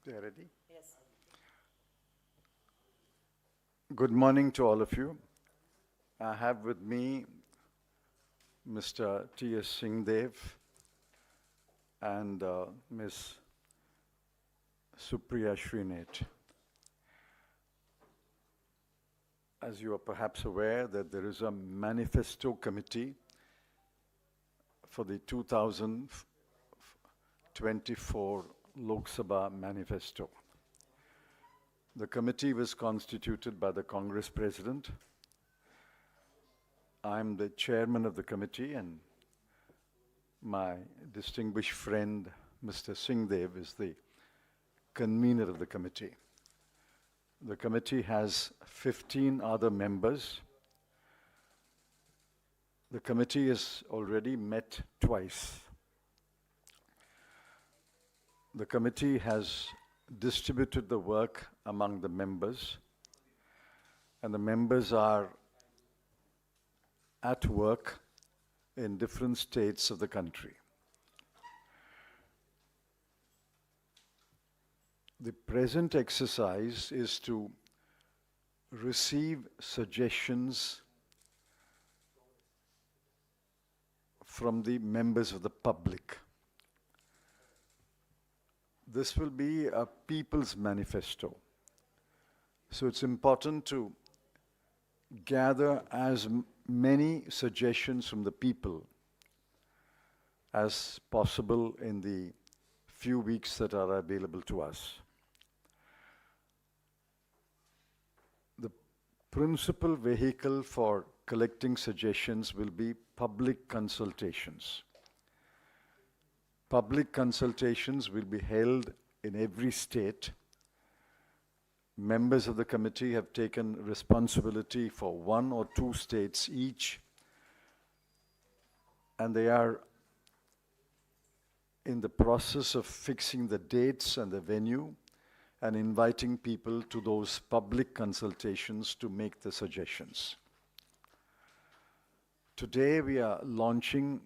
They are ready? Yes. Good morning to all of you. I have with me Mr. T.S. Singdev and Ms. Supriya Shrinate. As you are perhaps aware that there is a Manifesto committee for the 2024 Lok Sabha Manifesto. The committee was constituted by the Congress President. I'm the chairman of the committee, and my distinguished friend, Mr. Singdev, is the convener of the committee. The committee has 15 other members. The committee has already met twice. The committee has distributed the work among the members, and the members are at work in different states of the country. The present exercise is to receive suggestions from the members of the public. This will be a people's manifesto. So it's important to gather as many suggestions from the people as possible in the few weeks that are available to us. The principal vehicle for collecting suggestions will be public consultations. Public consultations will be held in every state. Members of the committee have taken responsibility for 1 or 2 states each, and they are in the process of fixing the dates and the venue and inviting people to those public consultations to make the suggestions. Today we are launching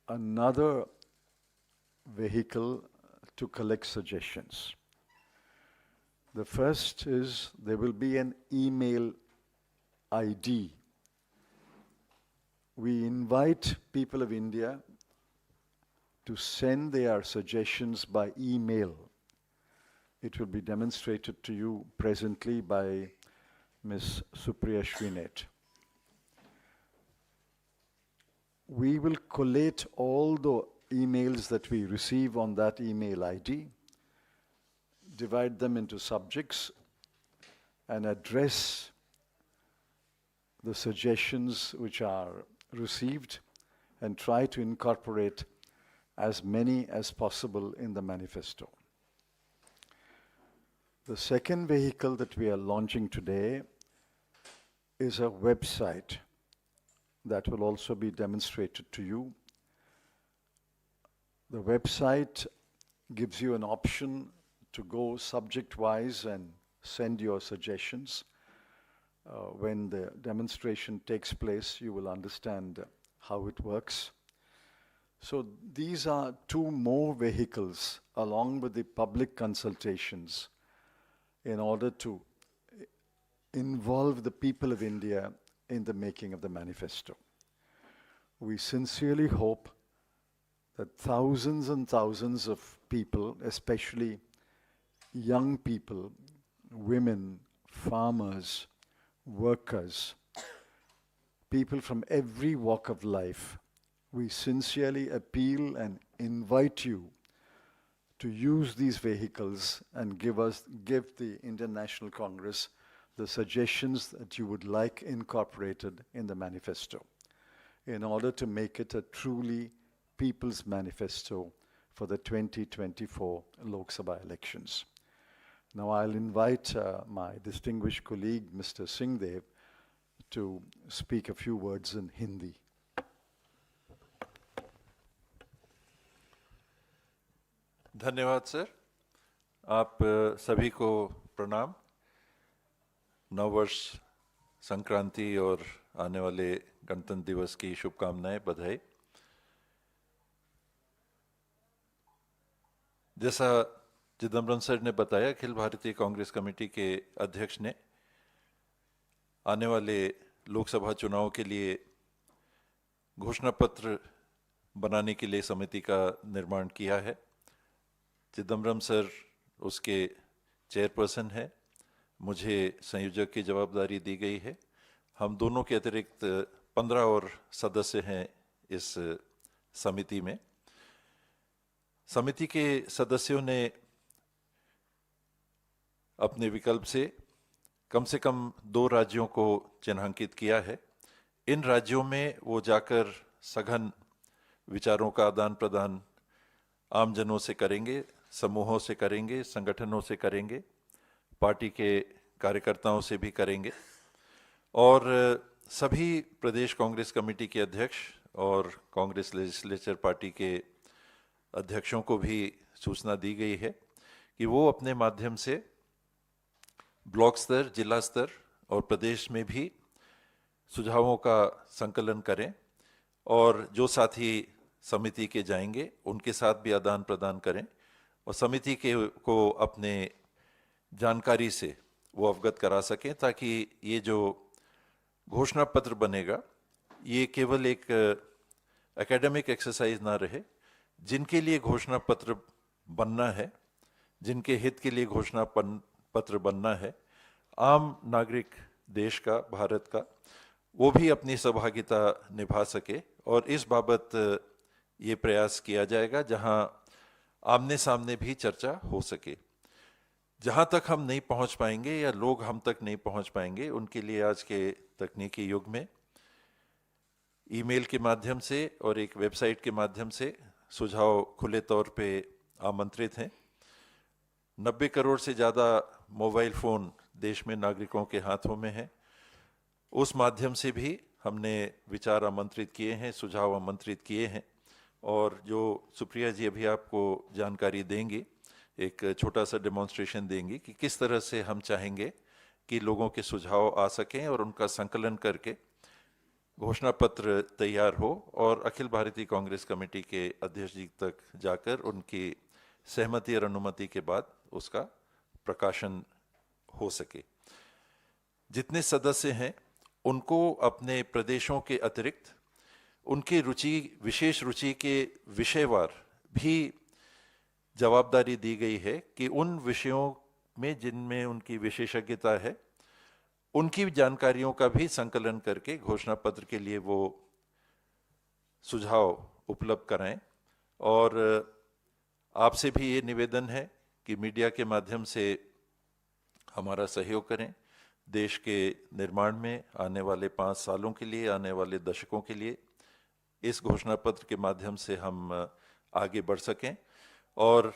another vehicle to collect suggestions. The first is there will be an email ID. We invite people of India to send their suggestions by email. It will be demonstrated to you presently by Ms. Supriya Shrinate. We will collate all the emails that we receive on that email ID, divide them into subjects, and address the suggestions which are received and try to incorporate as many as possible in the manifesto. The second vehicle that we are launching today is a website that will also be demonstrated to you. The website gives you an option to go subject-wise and send your suggestions. When the demonstration takes place, you will understand how it works. So these are 2 more vehicles along with the public consultations in order to involve the people of India in the making of the manifesto. We sincerely hope that thousands and thousands of people, especially young people, women, farmers, workers, people from every walk of life, we sincerely appeal and invite you to use these vehicles and give the Indian National Congress the suggestions that you would like incorporated in the manifesto in order to make it a truly People's Manifesto for the 2024 Lok Sabha elections. Now I'll invite my distinguished colleague, Mr. Singdev, to speak a few words in Hindi. धन्यवाद sir. आप सभी को प्रणाम। नववर्ष संक्रांति और आने वाले गणतंत्र दिवस की शुभकामनाएं, बधाई। जैसा चिदम्बरम सर ने बताया, अखिल भारतीय कांग्रेस कमेटी के अध्यक्ष ने आने वाले लोकसभा चुनाव के लिए घोषणा पत्र बनाने के लिए समिति का निर्माण किया है। चिदम्बरम सर उसके चेयरपर्सन है, मुझे संयोजक की जवाबदारी दी गई है। हम दोनों के अतिरिक्त 15 और सदस्य हैं इस समिति में। समिति के सदस्यों ने अपने विकल्प से कम 2 राज्यों को चिन्हांकित किया है। इन राज्यों में वो जाकर सघन विचारों का आदान प्रदान आमजनों से करेंगे, समूहों से करेंगे, संगठनों से करेंगे, पार्टी के कार्यकर्ताओं से भी करेंगे और सभी प्रदेश कांग्रेस कमेटी के अध्यक्ष और कांग्रेस लेजिस्लेचर पार्टी के अध्यक्षों को भी सूचना दी गई है कि वो अपने माध्यम से ब्लॉक स्तर, जिला स्तर और प्रदेश में भी सुझावों का संकलन करें और जो साथी समिति के जाएंगे उनके साथ भी आदान प्रदान करें और समिति के को अपने जानकारी से वो अवगत करा सकें, ताकि ये जो घोषणा पत्र बनेगा ये केवल एक एकेडमिक एक्सरसाइज ना रहे। जिनके लिए घोषणा पत्र बनना है, जिनके हित के लिए घोषणा पत्र बनना है, आम नागरिक देश का, भारत का, वो भी अपनी सहभागिता निभा सके और इस बाबत ये प्रयास किया जाएगा जहां आमने सामने भी चर्चा हो सके। जहां तक हम नहीं पहुंच पाएंगे या लोग हम तक नहीं पहुंच पाएंगे, उनके लिए आज के तकनीकी युग में ईमेल के माध्यम से और एक वेबसाइट के माध्यम से सुझाव खुले तौर पे आमंत्रित हैं। 90 करोड़ से ज़्यादा मोबाइल फ़ोन देश में नागरिकों के हाथों में है। उस माध्यम से भी हमने विचार आमंत्रित किए हैं, सुझाव आमंत्रित किए हैं और जो सुप्रिया जी अभी आपको जानकारी देंगी, एक छोटा सा डेमोन्स्ट्रेशन देंगी कि किस तरह से हम चाहेंगे कि लोगों के सुझाव आ सकें और उनका संकलन करके घोषणा पत्र तैयार हो और अखिल भारतीय कांग्रेस कमेटी के अध्यक्ष जी तक जाकर उनकी सहमति और अनुमति के बाद उसका प्रकाशन हो सके। जितने सदस्य हैं उनको अपने प्रदेशों के अतिरिक्त उनकी रुचि, विशेष रुचि के विषयवार भी जवाबदारी दी गई है कि उन विषयों में जिनमें उनकी विशेषज्ञता है उनकी जानकारियों का भी संकलन करके घोषणा पत्र के लिए वो सुझाव उपलब्ध कराएं। और आपसे भी ये निवेदन है कि मीडिया के माध्यम से हमारा सहयोग करें। देश के निर्माण में आने वाले 5 सालों के लिए, आने वाले दशकों के लिए इस घोषणा पत्र के माध्यम से हम आगे बढ़ सकें और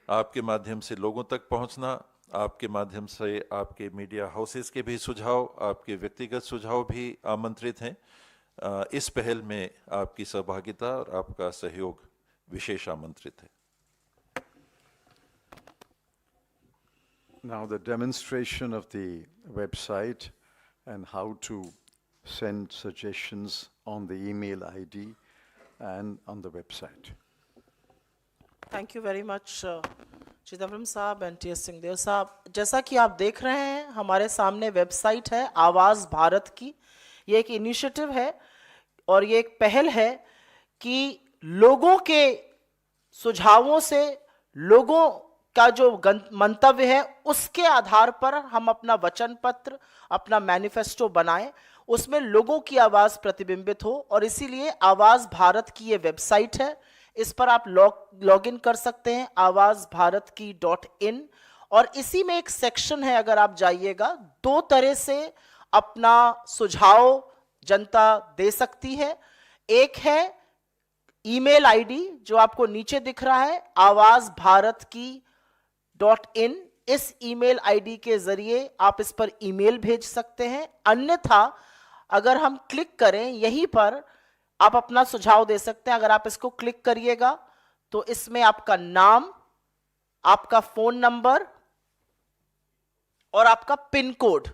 आपके माध्यम से लोगों तक पहुंचना, आपके माध्यम से आपके मीडिया हाउसेस के भी सुझाव, आपके व्यक्तिगत सुझाव भी आमंत्रित हैं। इस पहल में आपकी सहभागिता और आपका सहयोग विशेष आमंत्रित है। Now the demonstration of the website and how to send suggestions on the email ID and on the website. Thank you very much Chidambaram साहब एंड टी.एस. सिंहदेव साहब। जैसा कि आप देख रहे हैं हमारे सामने वेबसाइट है आवाज़ भारत की। ये एक इनिशिएटिव है और ये एक पहल है कि लोगों के सुझावों से, लोगों का जो मंतव्य है उसके आधार पर हम अपना वचन पत्र, अपना मैनिफेस्टो बनाएं, उसमें लोगों की आवाज़ प्रतिबिंबित हो। और इसीलिए आवाज़ भारत की ये वेबसाइट है, इस पर आप लॉग इन कर सकते हैं awazbharat.in। और इसी में एक सेक्शन है, अगर आप जाइएगा, 2 तरह से अपना सुझाव जनता दे सकती है। एक है ईमेल आईडी जो आपको नीचे दिख रहा है awazbharat.in। इस ईमेल आईडी के जरिए आप इस पर ईमेल भेज सकते हैं। अन्यथा अगर हम क्लिक करें यहीं पर आप अपना सुझाव दे सकते हैं। अगर आप इसको क्लिक करिएगा तो इसमें आपका नाम, आपका फोन नंबर और आपका पिन कोड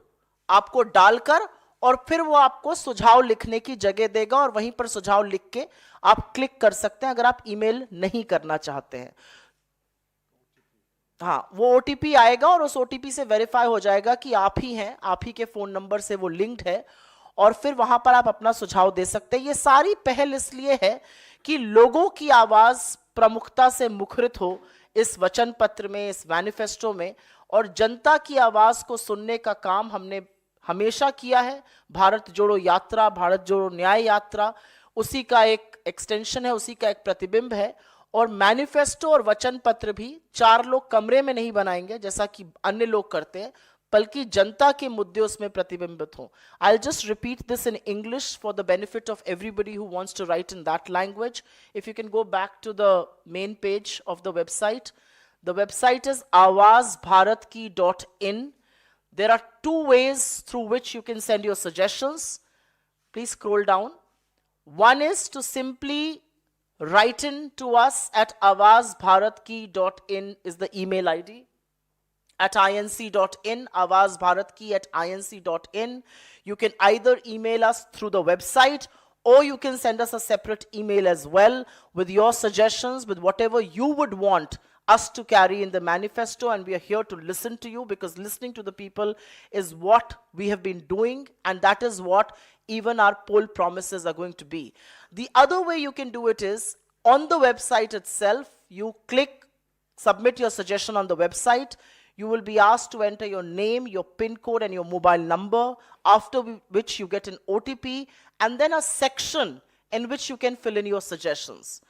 आपको डालकर और फिर वो आपको सुझाव लिखने की जगह देगा और वहीं पर सुझाव लिख के आप क्लिक कर सकते हैं अगर आप ईमेल नहीं करना चाहते हैं। हाँ, वो ओटीपी आएगा और उस ओटीपी से वेरीफाई हो जाएगा कि आप ही हैं, आप ही के फोन नंबर से वो लिंक्ड है, और फिर वहां पर आप अपना सुझाव दे सकते हैं। ये सारी पहल इसलिए है कि लोगों की आवाज प्रमुखता से मुखरित हो इस वचन पत्र में, इस मैनिफेस्टो में, और जनता की आवाज को सुनने का काम हमने हमेशा किया है। भारत जोड़ो यात्रा, भारत जोड़ो न्याय यात्रा उसी का एक एक्सटेंशन है, उसी का एक प्रतिबिंब है। और मैनिफेस्टो और वचन पत्र भी चार लोग कमरे में नहीं बनाएंगे जैसा कि अन्य लोग करते हैं, बल्कि जनता के मुद्दे उसमें प्रतिबिंबित हो। I'll just repeat this in English for the benefit of everybody who wants to write in that language. If you can go back to the main page of the website. The website is awazbharatki.in. There are two ways through which you can send your suggestions. Please scroll down. One is to simply write in to us at awazbharatki.in is the email ID. At inc.in, awazbharatki@inc.in. You can either email us through the website, or you can send us a separate email as well with your suggestions, with whatever you would want us to carry in the manifesto, and we are here to listen to you, because listening to the people is what we have been doing, and that is what even our poll promises are going to be. The other way you can do it is on the website itself. You click submit your suggestion on the website. You will be asked to enter your name, your PIN code, and your mobile number, after which you get an OTP, and then a section in which you can fill in your suggestions.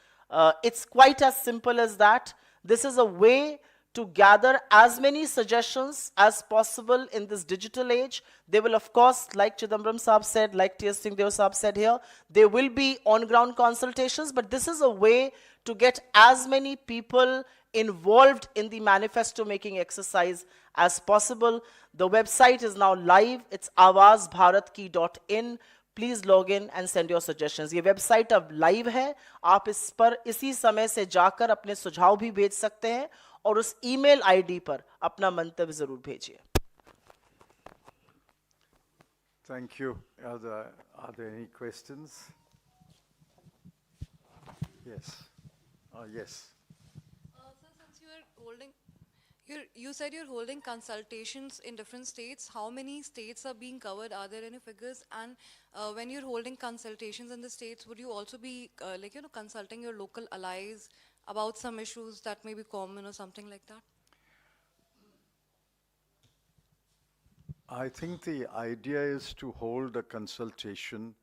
It's quite as simple as that. This is a way to gather as many suggestions as possible in this digital age. They will, of course, like Chidambaram Saab said, like T.S. Singhdeo Saab said here, there will be on-ground consultations, but this is a way to get as many people involved in the manifesto making exercise as possible. The website is now live. It's awazbharatki.in. Please log in and send your suggestions. ये website अब live है, आप इस पर इसी समय से जाकर अपने सुझाव भी भेज सकते हैं, और उस ईमेल आईडी पर अपना मंतव्य जरूर भेजिए। Thank you. Are there any questions? Yes. Yes. Sir, since you are holding, you said you're holding consultations in different states. How many states are being covered? Are there any figures? And when you're holding consultations in the states, would you also be consulting your local allies about some issues that may be common or something like that? I think the idea is to hold a consultation,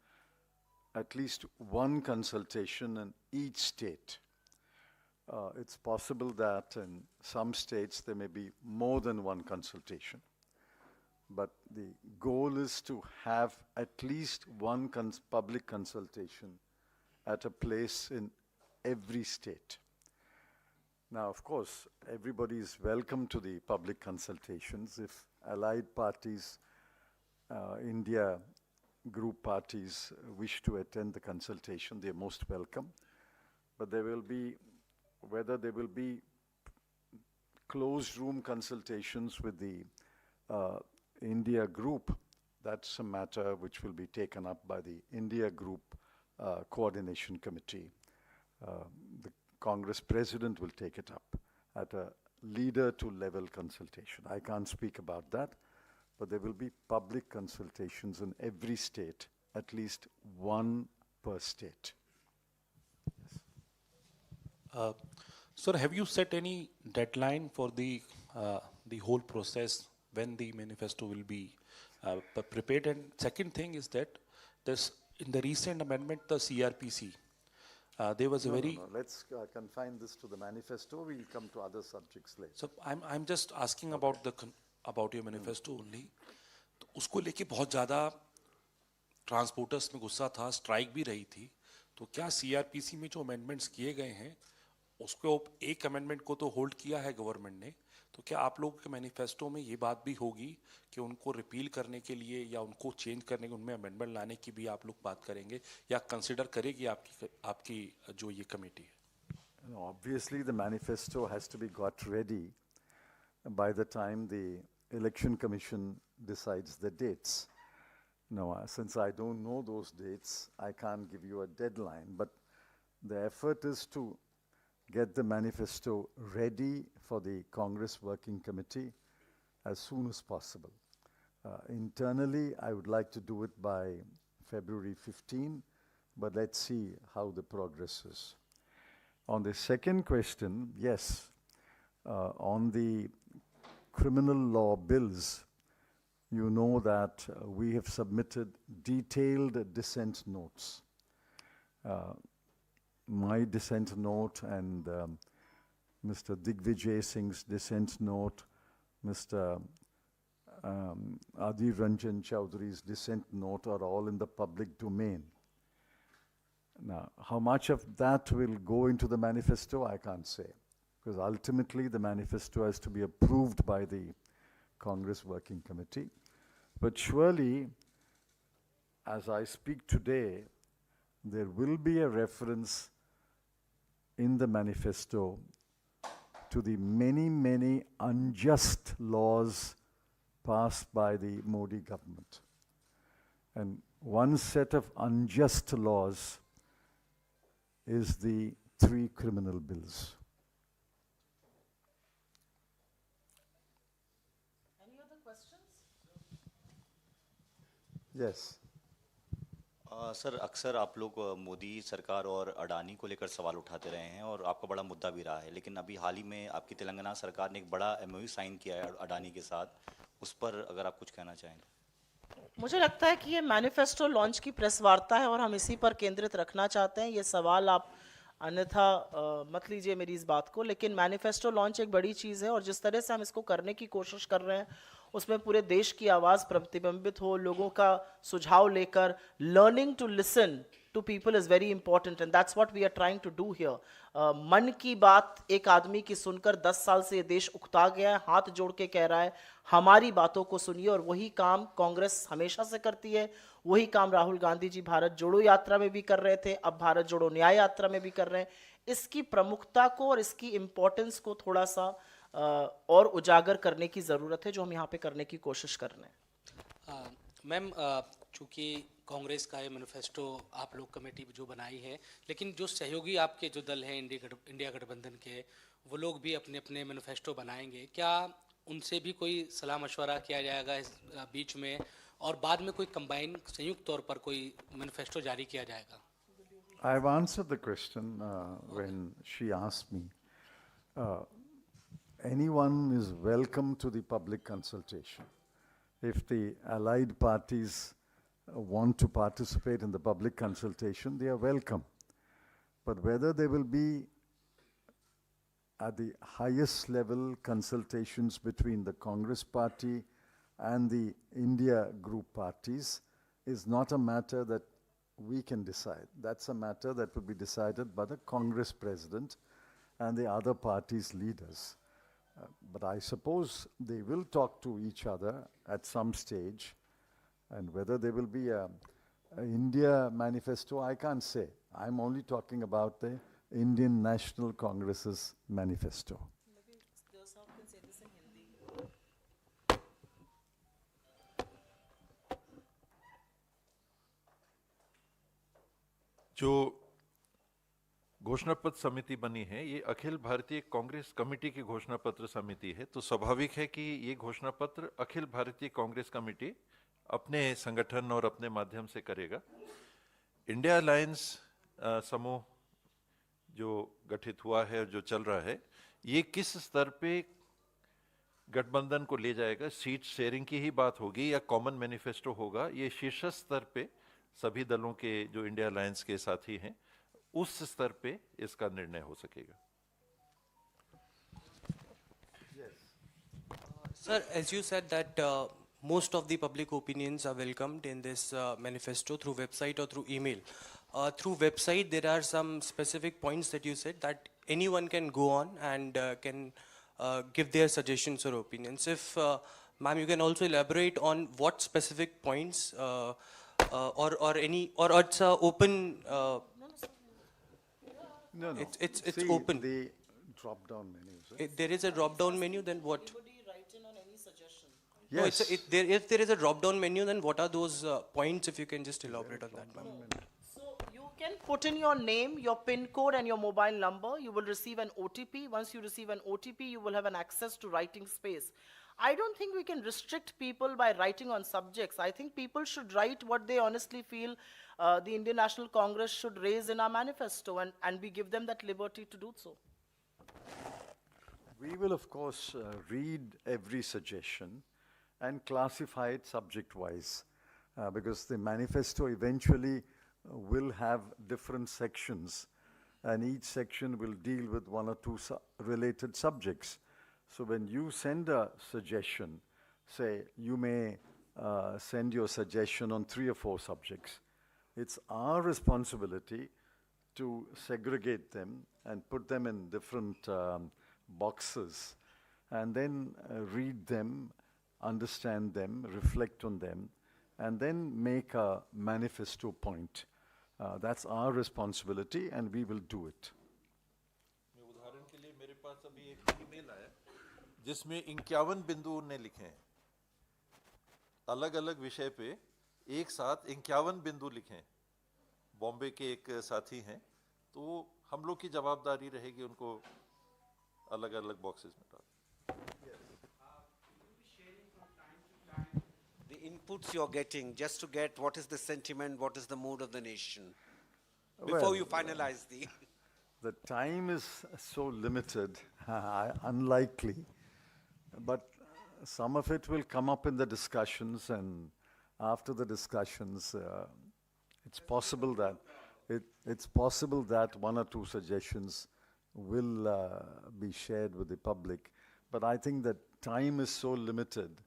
at least one consultation in each state. It's possible that in some states there may be more than one consultation, but the goal is to have at least one public consultation at a place in every state. Now, of course, everybody is welcome to the public consultations. If allied parties, India group parties wish to attend the consultation, they are most welcome. But there will be, whether there will be closed room consultations with the India group, that's a matter which will be taken up by the India group coordination committee. The Congress president will take it up at a leader to level consultation. I can't speak about that, but there will be public consultations in every state, at least one per state. Sir, have you set any deadline for the whole process when the manifesto will be prepared? And second thing is that this, in the recent amendment, the CRPC, there was a very... No. Let's confine this to the manifesto. We'll come to other subjects later. So I'm just asking about the about your manifesto only. तो उसको लेके बहुत ज़्यादा transporters में गुस्सा था, strike भी रही थी. तो क्या CRPC में जो अमेंडमेंट्स किए गए हैं, उसको एक अमेंडमेंट को तो होल्ड किया है गवर्नमेंट ने, तो क्या आप लोगों के मैनिफेस्टो में ये बात भी होगी कि उनको रिपील करने के लिए या उनको चेंज करने के, उनमें अमेंडमेंट लाने की भी आप लोग बात करेंगे या कंसिडर करेगी आपकी जो ये कमेटी है? Obviously, the manifesto has to be got ready by the time the Election Commission decides the dates. Now, since I don't know those dates, I can't give you a deadline, but the effort is to get the manifesto ready for the Congress Working Committee as soon as possible. Internally, I would like to do it by February 15, but let's see how the progress is. On the second question, yes, on the criminal law bills, you know that we have submitted detailed dissent notes. My dissent note and Mr. Digvijay Singh's dissent note, Mr. Adhir Ranjan Chowdhury's dissent note are all in the public domain. Now, how much of that will go into the manifesto, I can't say, because ultimately the manifesto has to be approved by the Congress Working Committee. But surely, as I speak today, there will be a reference in the manifesto to the many, many unjust laws passed by the Modi government. And one set of unjust laws is the 3 criminal bills. Any other questions? Yes. Sir अक्सर आप लोग मोदी सरकार और अडानी को लेकर सवाल उठाते रहे हैं और आपका बड़ा मुद्दा भी रहा है, लेकिन अभी हाल ही में आपकी तेलंगाना सरकार ने एक बड़ा एमओयू साइन किया है अडानी के साथ, उस पर अगर आप कुछ कहना चाहें। मुझे लगता है कि ये मैनिफेस्टो लॉन्च की प्रेस वार्ता है और हम इसी पर केंद्रित रखना चाहते हैं। ये सवाल आप अन्यथा मत लीजिए मेरी इस बात को, लेकिन मैनिफेस्टो लॉन्च एक बड़ी चीज़ है और जिस तरह से हम इसको करने की कोशिश कर रहे हैं उसमें पूरे देश की आवाज़ प्रतिबिंबित हो, लोगों का सुझाव लेकर learning to listen to people is very important and that's what we are trying to do here. Mann Ki बात एक आदमी की सुनकर 10 साल से ये देश उकता गया है, हाथ जोड़ के कह रहा है हमारी बातों को सुनिए, और वही काम कांग्रेस हमेशा से करती है, वही काम राहुल गांधी जी भारत जोड़ो यात्रा में भी कर रहे थे, अब भारत जोड़ो न्याय यात्रा में भी कर रहे हैं। इसकी प्रमुखता को और इसकी इम्पोर्टेंस को थोड़ा सा और उजागर करने की ज़रूरत है, जो हम यहाँ पे करने की कोशिश कर रहे हैं। मैम, चूँकि कांग्रेस का ये मैनिफेस्टो आप लोग कमेटी जो बनाई है, लेकिन जो सहयोगी आपके जो दल हैं इंडिया गठबंधन के, वो लोग भी अपने अपने मैनिफेस्टो बनाएंगे, क्या उनसे भी कोई सलाह मशवरा किया जाएगा इस बीच में, और बाद में कोई कंबाइन संयुक्त तौर पर कोई मैनिफेस्टो जारी किया जाएगा? I have answered the question when she asked me. Anyone is welcome to the public consultation. If the allied parties want to participate in the public consultation, they are welcome. But whether there will be at the highest level consultations between the Congress party and the India group parties is not a matter that we can decide. That's a matter that will be decided by the Congress president and the other parties' leaders. But I suppose they will talk to each other at some stage, and whether there will be a India manifesto, I can't say. I'm only talking about the Indian National Congress's manifesto. जो घोषणा पत्र समिति बनी है ये Akhil Bharatiya Congress committee की घोषणा पत्र समिति है, तो स्वाभाविक है कि ये घोषणा पत्र अखिल भारतीय कांग्रेस कमेटी अपने संगठन और अपने माध्यम से करेगा। इंडिया अलायंस समूह जो गठित हुआ है और जो चल रहा है, ये किस स्तर पे गठबंधन को ले जाएगा, सीट शेयरिंग की ही बात होगी या कॉमन मैनिफेस्टो होगा, ये शीर्ष स्तर पे सभी दलों के जो इंडिया अलायंस के साथी हैं उस स्तर पे इसका निर्णय हो सकेगा। Sir, as you said that most of the public opinions are welcomed in this manifesto through website or through email. Through website, there are some specific points that you said that anyone can go on and can give their suggestions or opinions. If, ma'am, you can also elaborate on what specific points or it's open. No. It's See, open. the drop-down menus. If there is a drop-down menu, then what? Anybody write in on any suggestion? Yes. No, if there is a drop-down menu, then what are those points? If you can just elaborate on that, ma'am. So you Second, put in your name, your PIN code and your mobile number. You will receive an OTP. Once you receive an OTP, you will have an access to writing space. I don't think we can restrict people by writing on subjects. I think people should write what they honestly feel the Indian National Congress should raise in our manifesto, and we give them that liberty to do so. We will, of course, read every suggestion and classify it subject-wise, because the manifesto eventually will have different sections, and each section will deal with one or two related subjects. So when you send a suggestion, say you may send your suggestion on 3 or 4 subjects. It's our responsibility to segregate them and put them in different boxes, and then read them, understand them, reflect on them, and then make a manifesto point. That's our responsibility, and we will do it. उदाहरण के लिए मेरे पास अभी एक email आया जिसमें 51 बिंदु उन्होंने लिखे हैं, अलग अलग विषय पे एक साथ 51 बिंदु लिखे हैं। बॉम्बे के एक साथी हैं, तो हम लोग की जवाबदारी रहेगी उनको अलग अलग बॉक्सेस में डाल। The inputs you're getting, just to get what is the sentiment, what is the mood of the nation, before Well, you finalize the... The time is so limited, unlikely, but some of it will come up in the discussions, and after the discussions, it's possible that 1 or 2 suggestions will be shared with the public. But I think that time is so limited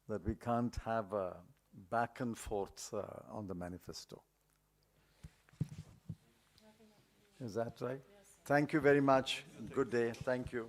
that we can't have a back and forth on the manifesto. Is that right? Yes. Thank you very much. Good day. Thank you.